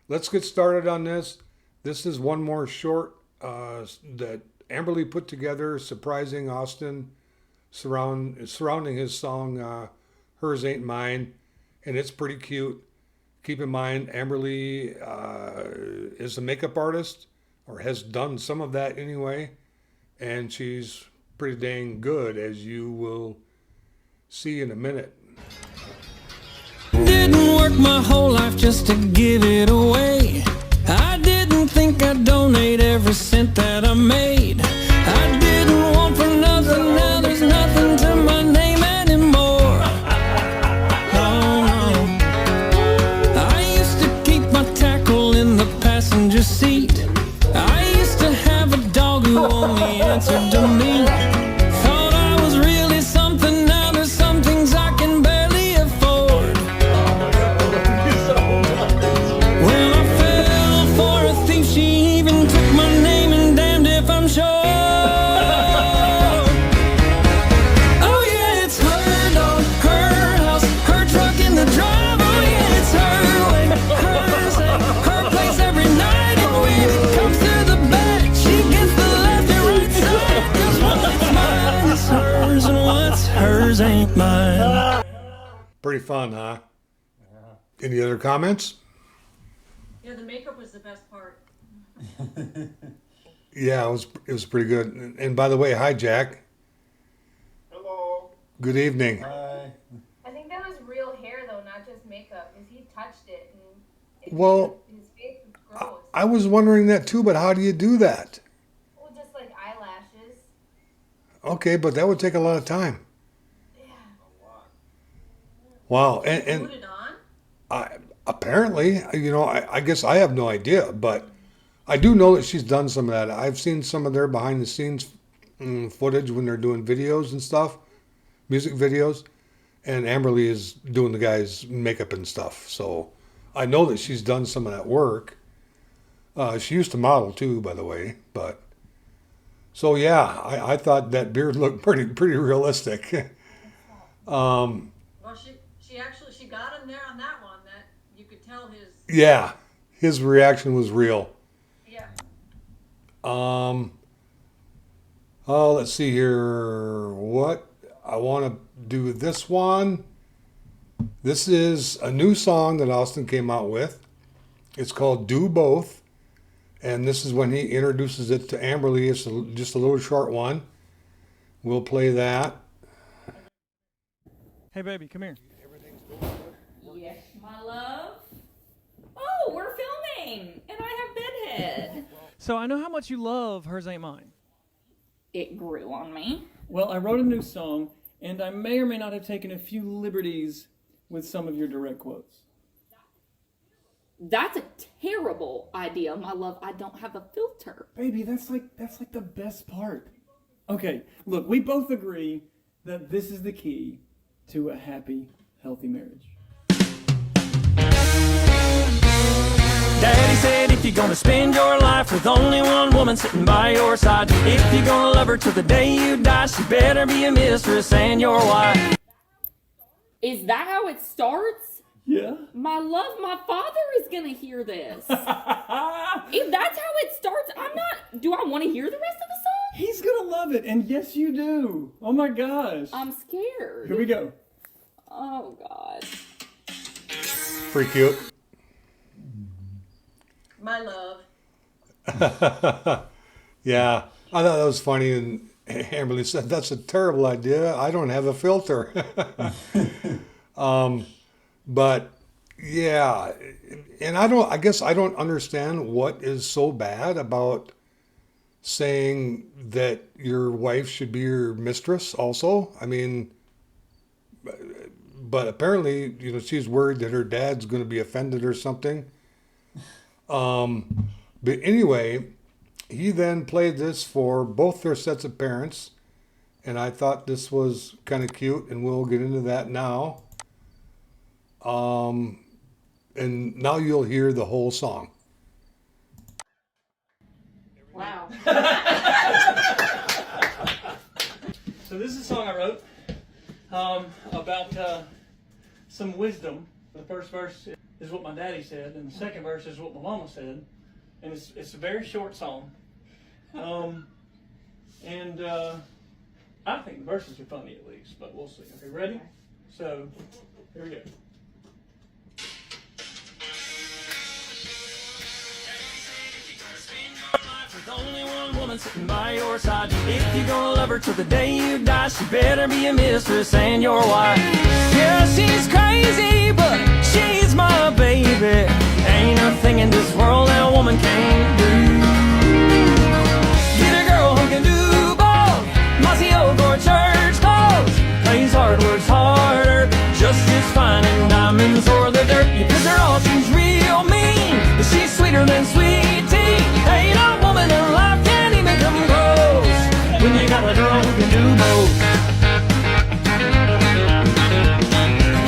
let's get started on this. This is one more short that Amberly put together, surprising Austin surrounding his song "Hers Ain't Mine," and it's pretty cute. Keep in mind, Amberly is a makeup artist, or has done some of that anyway, and she's pretty dang good, as you will see in a minute. Didn't work my whole life just to give it away. I didn't think I'd donate every cent that I made. I didn't want for nothing, now there's nothing to my name anymore. Oh no. I used to keep my tackle in the passenger seat. I used to have a dog who only answered to me. Thought I was really something, now there's some things I can barely afford. Well, I fell for a thief, she even took my name, and damned if I'm sure. Oh yeah, it's her dog, her house, her truck in the drive. Oh yeah, it's her way, her say, her place every night. And when it comes to the bed, she gets the left and right side. 'Cause what's mine is hers, and what's hers ain't mine. Pretty fun, huh? Any other comments? Yeah, the makeup was the best part. Yeah, it was pretty good. And by the way, hi Jack. Hello. Good evening. Hi. I think that was real hair though, not just makeup, because he touched it and Well, his face was gross. I was wondering that too, but how do you do that? Well, just like eyelashes. Okay, but that would take a lot of time. Yeah. Wow, Put and it on? apparently, I guess I have no idea, but I do know that she's done some of that. I've seen some of their behind the scenes footage when they're doing videos and stuff, music videos, and Amberly is doing the guy's makeup and stuff. So I know that she's done some of that work. She used to model too, by the way, but so yeah, I thought that beard looked pretty realistic. Well, she got him there on that one. That you could tell his. Yeah, his reaction was real. Yeah. Oh, let's see here. What? I want to do this one. This is a new song that Austin came out with. It's called Do Both. And this is when he introduces it to Amberly. It's just a little short one. We'll play that. Hey baby, come here. Yes, my love. Oh, we're filming, and I have bedhead. So I know how much you love Hers Ain't Mine. It grew on me. Well, I wrote a new song, and I may or may not have taken a few liberties with some of your direct quotes. That's a terrible idea, my love. I don't have a filter. Baby, that's like the best part. Okay, look, we both agree that this is the key to a happy, healthy marriage. Daddy said if you're gonna spend your life with only one woman sitting by your side, if you're gonna love her till the day you die, she better be a mistress and your wife. Is that how it starts? Yeah. My love, my father is gonna hear this. If that's how it starts, do I want to hear the rest of the song? He's gonna love it, and yes you do. Oh my gosh. I'm scared. Here we go. Oh, God. Pretty cute. My love. Yeah, I thought that was funny. And Amberly said, "That's a terrible idea. I don't have a filter." But yeah, and I guess I don't understand what is so bad about saying that your wife should be your mistress also. I mean, but apparently, she's worried that her dad's going to be offended or something. But anyway, he then played this for both their sets of parents, and I thought this was kind of cute, and we'll get into that now. And now you'll hear the whole song. Wow. So this is a song I wrote about some wisdom The first verse is what my daddy said, and the second verse is what my mama said, and it's a very short song. And I think the verses are funny at least, but we'll see. Okay, ready? So, here we go. There's only one woman sitting by your side. If you're gonna love her till the day you die, she better be a mistress and your wife. Yeah, she's crazy, but she's my baby. Ain't a thing in this world that a woman can't do. Get a girl who can do both. Mossy oak or church clothes. Plays hard, works harder, just as fine in diamonds or the dirt. You piss her off, she's real mean, but she's sweeter than sweet tea. Ain't a woman in life can't even come close when you got a girl who can do both.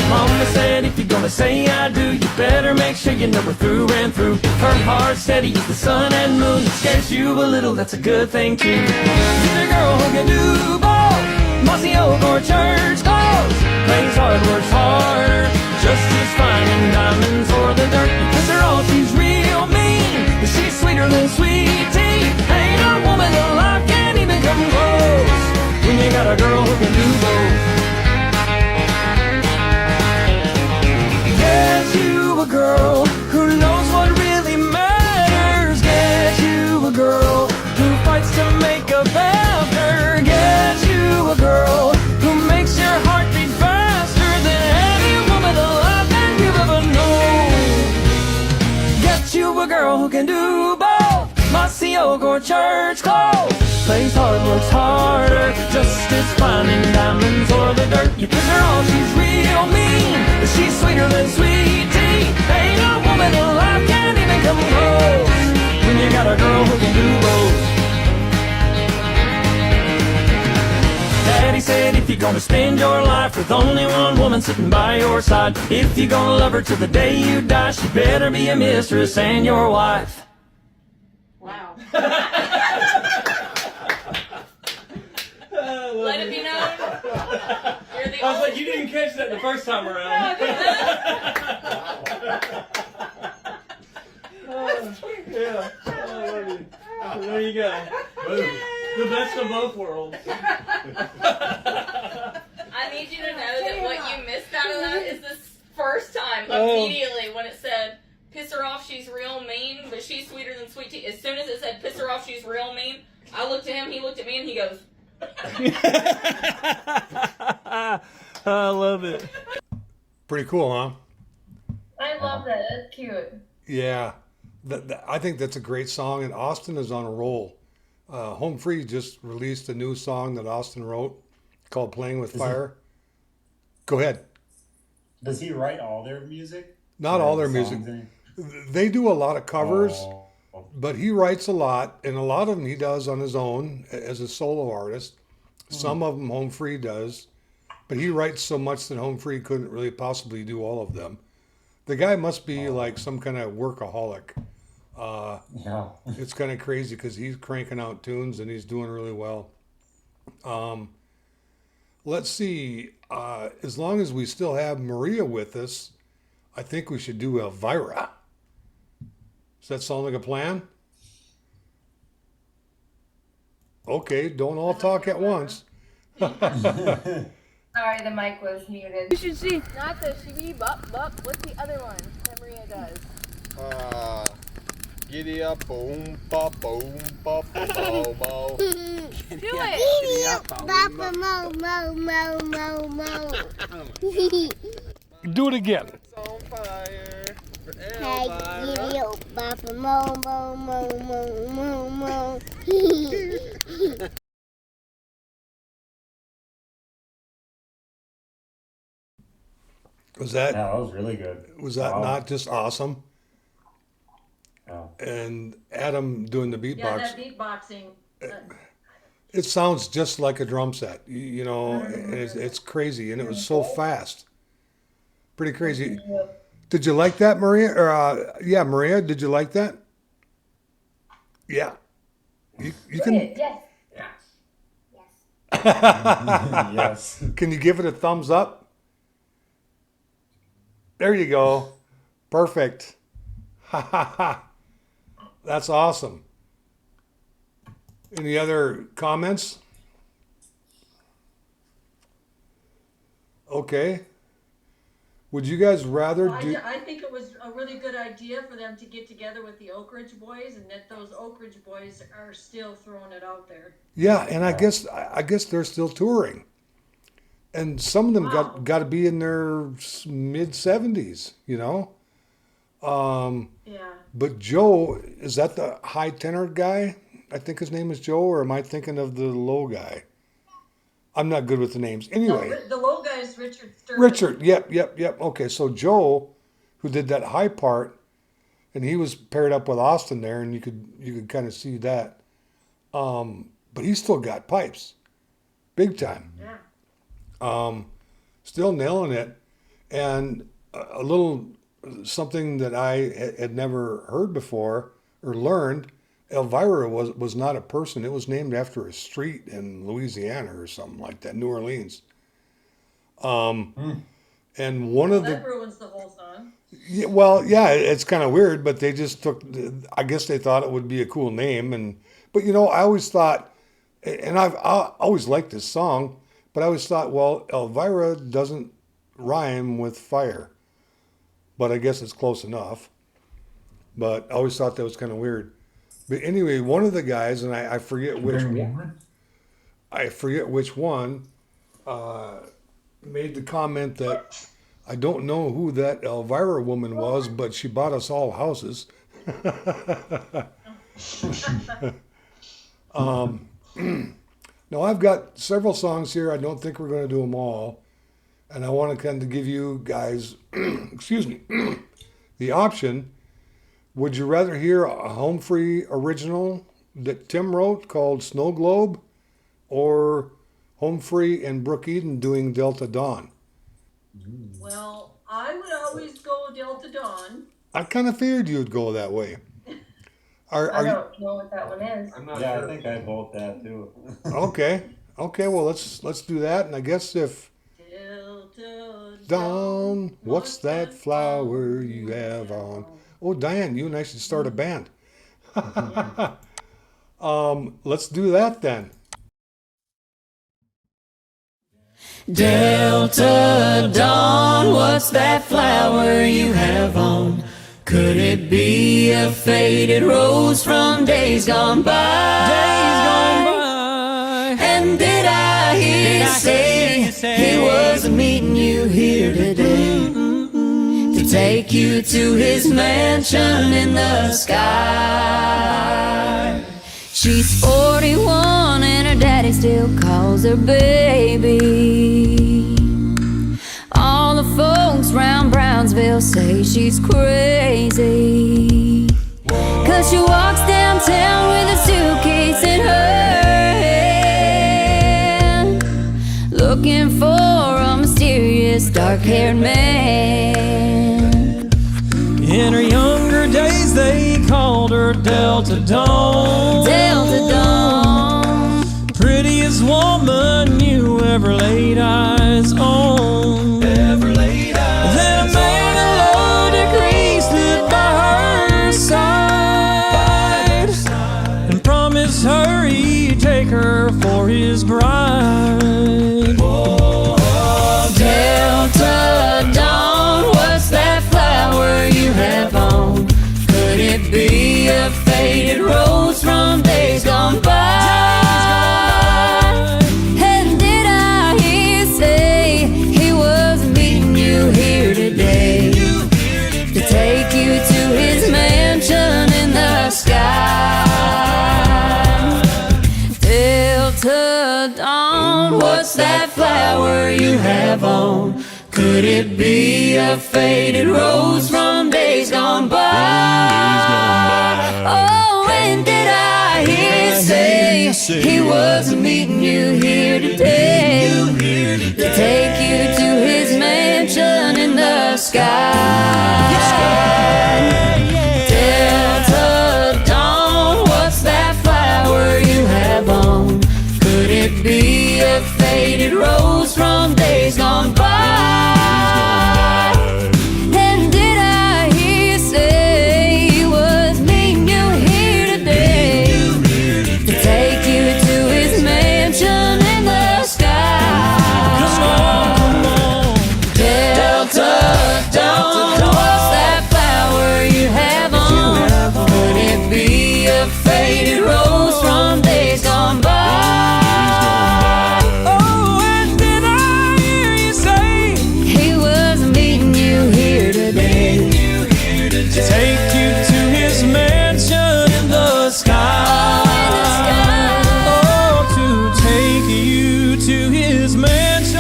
Mama said if you're gonna say I do, you better make sure you know her through and through. If her heart's steady as the sun and moon, it scares you a little, that's a good thing too. Get a girl who can do both. Mossy oak or church clothes. Plays hard, works harder, just as fine in diamonds or the dirt. You piss her off, she's real mean, but she's sweeter than sweet tea. Ain't a woman alive can't even come close when you got a girl who can do both. Get you a girl who knows what really matters. Get you a girl who fights to make a after. Get you a girl who makes your heart beat faster than any woman alive that you've ever known. Get you a girl who can do both. Mossy oak or church clothes. Plays hard, works harder, just as fine in diamonds or the dirt. You piss her off, she's real mean, but she's sweeter than sweet tea. Ain't a woman alive can't even come close when you got a girl who can do both. Daddy said if you're gonna spend your life with only one woman sitting by your side, if you're gonna love her till the day you die, she better be a mistress and your wife. Wow. Let it be known. You're the I was like, you didn't catch that the first time around. Yeah. I love you. So there you go. The best of both worlds. I need you to know that what you missed out of that is the first time immediately when it said, piss her off, she's real mean, but she's sweeter than sweet tea. As soon as it said, piss her off, she's real mean, I looked at him, he looked at me, and he goes, I love it. Pretty cool, huh? I love that. That's cute. Yeah. I think that's a great song, and Austin is on a roll. Home Free just released a new song that Austin wrote called Playing with Fire. Go ahead. Does he write all their music? Not all their music. They do a lot of covers, but he writes a lot, and a lot of them he does on his own as a solo artist. Some of them Home Free does, but he writes so much that Home Free couldn't really possibly do all of them. The guy must be like some kind of workaholic. Yeah. It's kind of crazy because he's cranking out tunes and he's doing really well. Let's see. As long as we still have Maria with us, I think we should do Elvira. Does that sound like a plan? Okay, don't all talk at once. Sorry, the mic was muted. You should see. Not the shibby bop bop. What's the other one that Maria does? Giddy up, boom, pop, boom, pop, mo, mo. Do it. Giddy up, Papa Mo, Mo, Mo, Mo, Mo. Do it again. It's on fire for Hey, Elvira. giddy up, Papa Mo, Mo, Mo, Mo, Mo, Mo. Was that Yeah, that was really good. was that Wow. not just awesome? Yeah. And Adam doing the Yeah, beatbox. that beatboxing. It sounds just like a drum set, you know, and it's crazy, and it was so fast. Pretty crazy. Did you like that, Maria? Or yeah, Maria, did you like that? Yeah. You can. Yes. Yes. Yes. Yes. Can you give it a thumbs up? Yes. Yes. Yes. Yes. Yes. There you go. Perfect. Ha ha ha. That's awesome. Any other comments? Okay. Would you guys rather do? I think it was a really good idea for them to get together with the Oak Ridge boys, and that those Oak Ridge boys are still throwing it out there. Yeah, and I guess they're still touring, and some of them got to be in their mid 70s. You know. Yeah. But Joe, is that the high tenor guy? I think his name is Joe, or am I thinking of the low guy? I'm not good with the names. Anyway. No, the low guy is Richard Sturman. Richard, yep. Okay, so Joe, who did that high part, and he was paired up with Austin there, and you could kind of see that. But he still got pipes, big time. Yeah. Still nailing it, and a little something that I had never heard before or learned. Elvira was not a person. It was named after a street in Louisiana or something like that, New Orleans. And one of that ruins the whole song. Yeah, well, yeah, it's kind of weird, but they just took. I guess they thought it would be a cool name, but you know, I always thought, and I always liked this song, but I always thought, well, Elvira doesn't rhyme with fire, but I guess it's close enough. But I always thought that was kind of weird. But anyway, one of the guys, and I forget which one. I forget which one made the comment that I don't know who that Elvira woman was, but she bought us all houses. Now I've got several songs here. I don't think we're going to do them all, and I want to kind of give you guys, excuse me, the option. Would you rather hear a home free original that Tim wrote called Snow Globe, or Home Free and Brooke Eden doing Delta Dawn? Well, I would always go Delta Dawn. I kind of figured you'd go that way. I don't know what that one is. I'm not sure. I think I vote that too. Okay. Well, let's do that. And I guess if Delta Dawn, what's that flower you have on? Oh, Diane, you and I should start a band. Let's do that then. Delta Dawn, what's that flower you have on? Could it be a faded rose from days gone by? And did I hear you say he was meeting you here today to take you to his mansion in the sky? She's 41 and her daddy still calls her baby. All the folks round Brownsville say she's crazy, 'cause she walks downtown with a suitcase in her hand, looking for a mysterious dark-haired man. In her younger days they called her Delta Dawn. Delta Dawn, prettiest woman you ever laid eyes on. Then a man in low degree stood by her side and promised her he'd take her for his bride. Delta Dawn, what's that flower you have on? Could it be a faded rose from days gone by? And did I hear you say he was meeting you here today to take you to his mansion in the sky? Delta Dawn, what's that flower you have on? Could it be a faded rose from days gone by? Oh, and did I hear you say he was meeting you here today to take you to his mansion in the sky? Delta Dawn, what's that flower you have on? Could it be a faded rose from days gone by? take you to his mansion in the sky. Oh, to take you to his mansion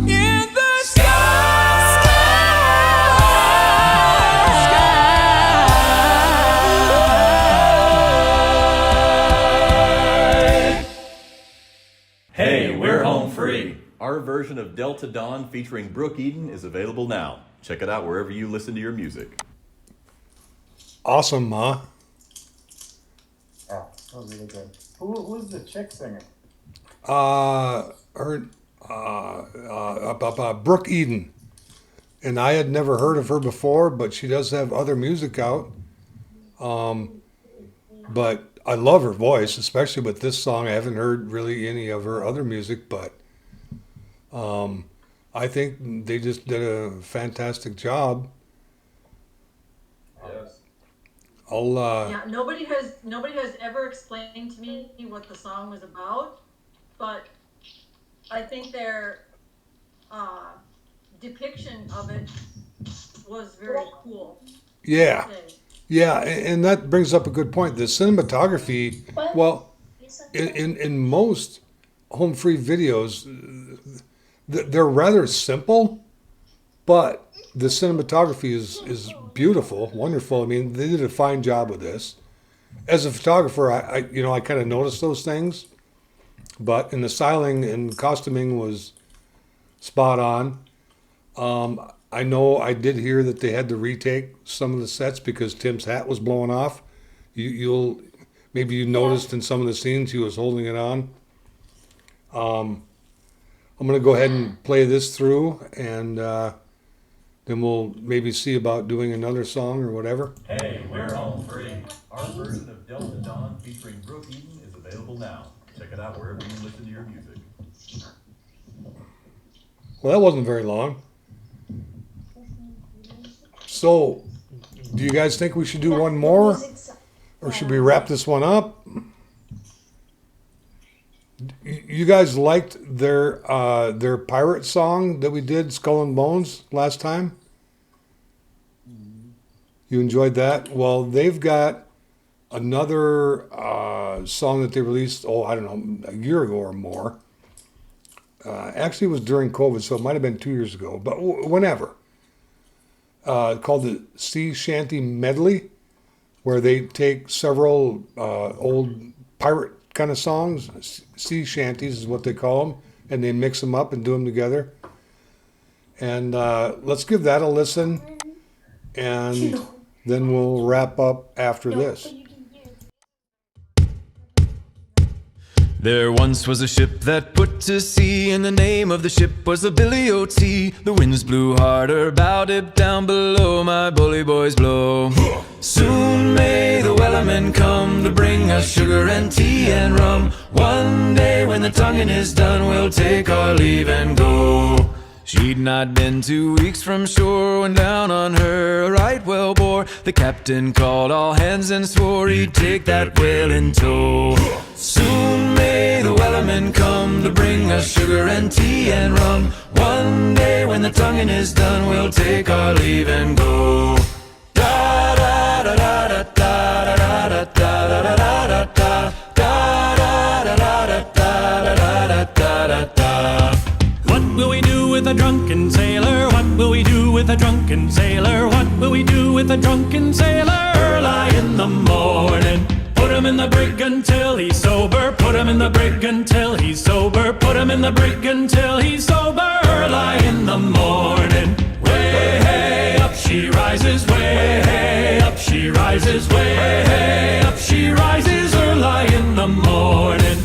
in the sky. Hey, we're home free. Our version of Delta Dawn featuring Brooke Eden is available now. Check it out wherever you listen to your music. Awesome, Ma. Oh, that was really good. Who's the chick singer? Brooke Eden. And I had never heard of her before, but she does have other music out. But I love her voice, especially with this song. I haven't heard really any of her other music, but I think they just did a fantastic job. Yes. Yeah, nobody has ever explained to me what the song was about, but I think their depiction of it was very cool. Yeah. Yeah, and that brings up a good point. The cinematography, well, in most home free videos, they're rather simple, but the cinematography is beautiful, wonderful. I mean, they did a fine job with this. As a photographer, I kind of noticed those things, but in the styling and costuming was spot on. I know I did hear that they had to retake some of the sets because Tim's hat was blowing off. Maybe you noticed in some of the scenes he was holding it on. I'm going to go ahead and play this through, and then we'll maybe see about doing another song or whatever. Hey, we're home free. Our version of Delta Dawn featuring Brooke Eden is available now. Check it out wherever you listen to your music. Well, that wasn't very long. So, do you guys think we should do one more? Or should we wrap this one up? You guys liked their pirate song that we did, Skull and Bones, last time? You enjoyed that? Well, they've got another song that they released, I don't know, a year ago or more. Actually, it was during COVID, so it might have been 2 years ago, but whenever. Called the Shanty Medley, where they take several old pirate kind of songs, sea shanties is what they call them, and they mix them up and do them together. And let's give that a listen, and then we'll wrap up after this. There once was a ship that put to sea, and the name of the ship was the Billy O.T. The winds blew harder, bowed it down below, my bully boys blow. Soon may the wellerman come to bring us sugar and tea and rum. One day when the tonguing is done, we'll take our leave and go. She'd not been 2 weeks from shore when down on her a right whale bore. The captain called all hands and swore he'd take that whale in tow. Soon may the wellerman come to bring us sugar and tea and rum. One day when the tonguing is done, we'll take our leave and go. Da da da da da da da da da da da da da. What will we do with a drunken sailor? What will we do with a drunken sailor? What will we do with a drunken sailor? Early in the morning, put him in the brig until he's sober. Put him in the brig until he's sober. Put him in the brig until he's sober. Early in the morning, way hey up she rises. Way hey up she rises. Way hey up she rises. Early in the morning.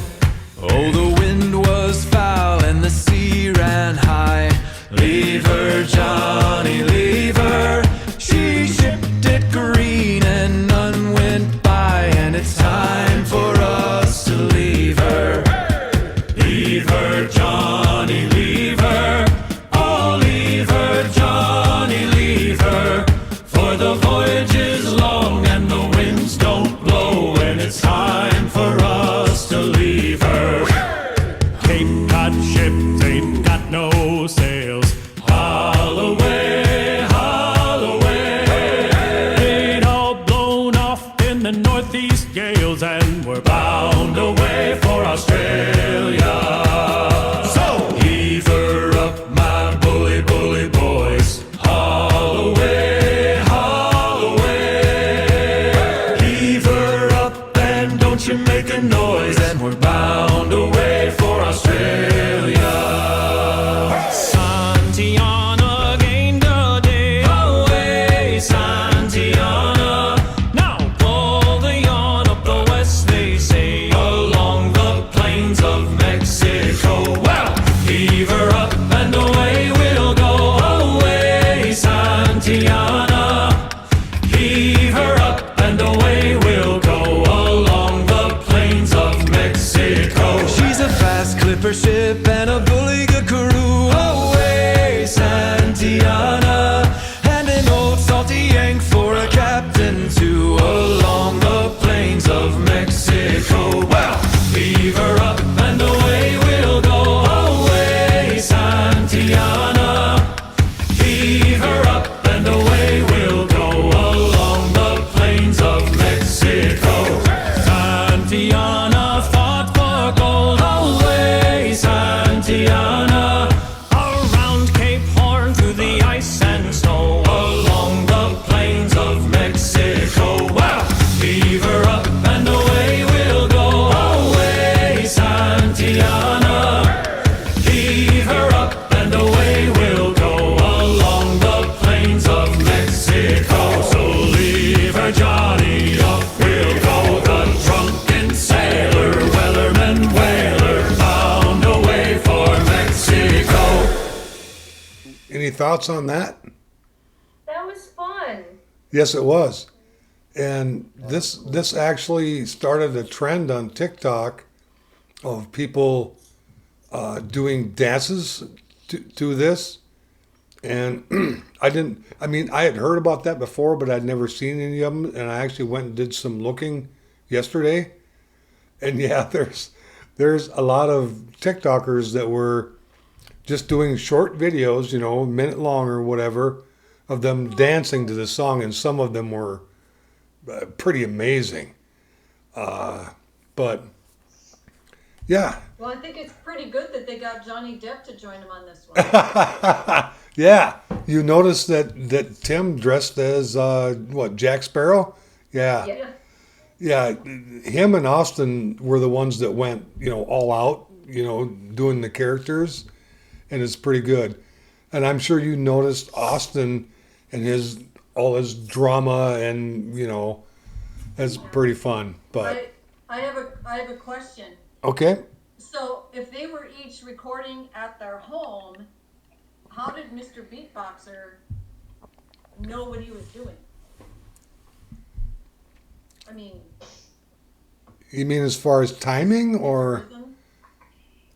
Oh, the wind was foul and the sea ran high. Leave her, Johnny, leave her. She shipped it green and none went by, and it's time for us to leave her. Leave her, Johnny, leave her. Oh, leave her, Johnny. Santiana. Heave her up and away we'll go along the plains of Mexico. She's a fast clipper ship and a bully good crew. Away, Santiana. And an old salty yank for a captain too. Along the plains of Mexico. Well, heave her up and away we'll go. Away, Santiana. Heave her up and away we'll go along the plains of Mexico. Santiana fought for gold. Away, Santiana. Around Cape Horn through the ice and snow. Along the plains of Mexico. Well, heave her up and away we'll go. Away, Santiana. Heave her up and away we'll go along the plains of Mexico. So leave her, Johnny, off we'll go. The drunken sailor, wellerman, whaler, bound away for Mexico. Any thoughts on that? That was fun. Yes, it was. And this actually started a trend on TikTok of people doing dances to this. And I had heard about that before, but I'd never seen any of them. And I actually went and did some looking yesterday. And yeah, there's a lot of TikTokers that were just doing short videos, a minute long or whatever, of them dancing to the song. And some of them were pretty amazing. But yeah. Well, I think it's pretty good that they got Johnny Depp to join him on this one. Yeah, you noticed that Tim dressed as Jack Sparrow? Yeah. Yeah, him and Austin were the ones that went, all out, doing the characters, and it's pretty good. And I'm sure you noticed Austin and all his drama, and that's pretty fun. But I have a question. Okay. So if they were each recording at their home, how did Mr. Beatboxer know what he was doing? I mean, you mean as far as timing, or? rhythm?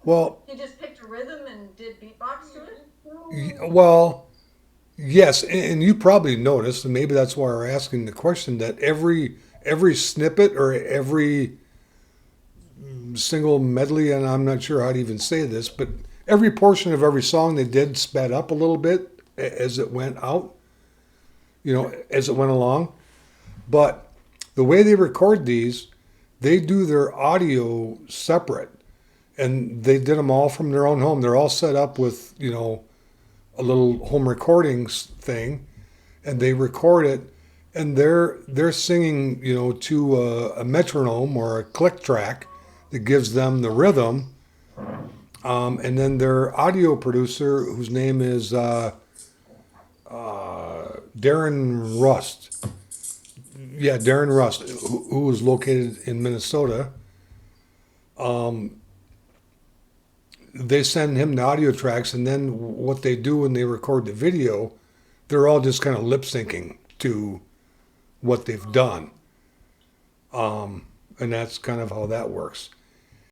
Well, He just picked a rhythm and did beatbox to it? well, yes, and you probably noticed, and maybe that's why we're asking the question, that every snippet or every single medley, and I'm not sure how to even say this, but every portion of every song they did sped up a little bit as it went out, as it went along. But the way they record these, they do their audio separate, and they did them all from their own home. They're all set up with, a little home recordings thing, and they record it, and they're singing, to a metronome or a click track that gives them the rhythm. And then their audio producer, whose name is Darren Rust. Yeah, Darren Rust, who is located in Minnesota. They send him the audio tracks, and then what they do when they record the video, they're all just kind of lip syncing to what they've done. And that's kind of how that works.